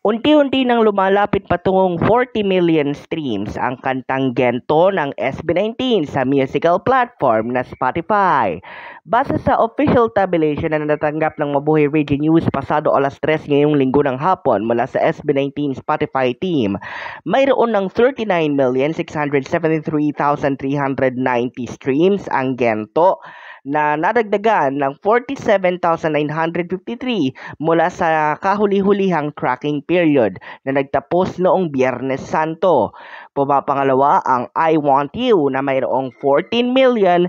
Unti-unti nang lumalapit patungong 40 million streams ang kantang Gento ng SB19 sa musical platform na Spotify. Base sa official tabulation na natanggap ng Mabuhay Radio News pasado alas 3 ngayong linggo ng hapon mula sa SB19 Spotify team, mayroon ng 39,673,390 streams ang Gento na nadagdagan ng 47,953 mula sa kahuli-hulihang tracking period na nagtapos noong Biyernes Santo. Pumapangalawa ang I Want You na mayroong 14,526,015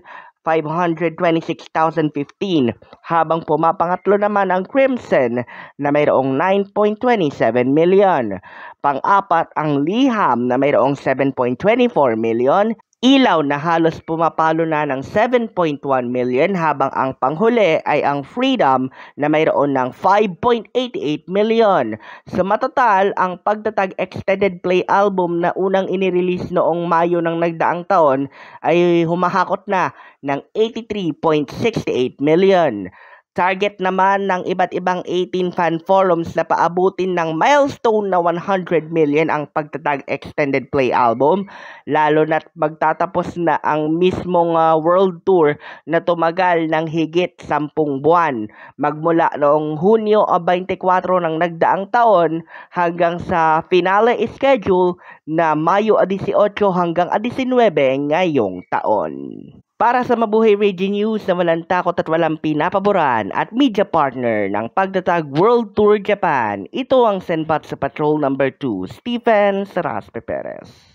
habang pumapangatlo naman ang Crimson na mayroong 9.27 million. Pang-apat ang Liham na mayroong 7.24 million. Ilaw na halos pumapalo na ng 7.1 million habang ang panghuli ay ang Freedom na mayroon ng 5.88 million. Sa matatal, ang Pagtatag Extended Play Album na unang inirelease noong Mayo ng nagdaang taon ay humahakot na ng 83.68 million. Target naman ng iba't ibang 18 fan forums na paabutin ng milestone na 100 million ang Pagtatag Extended Play Album, lalo na't magtatapos na ang mismong world tour na tumagal ng higit 10 buwan, magmula noong Hunyo 24 ng nagdaang taon hanggang sa finale schedule na Mayo 18 hanggang 19 ngayong taon. Para sa Mabuhay Radio News na walang takot at walang pinapaboran at media partner ng Pagtatag World Tour Japan, ito ang Senbat sa Patrol No. 2, Stephen Saraspe Perez.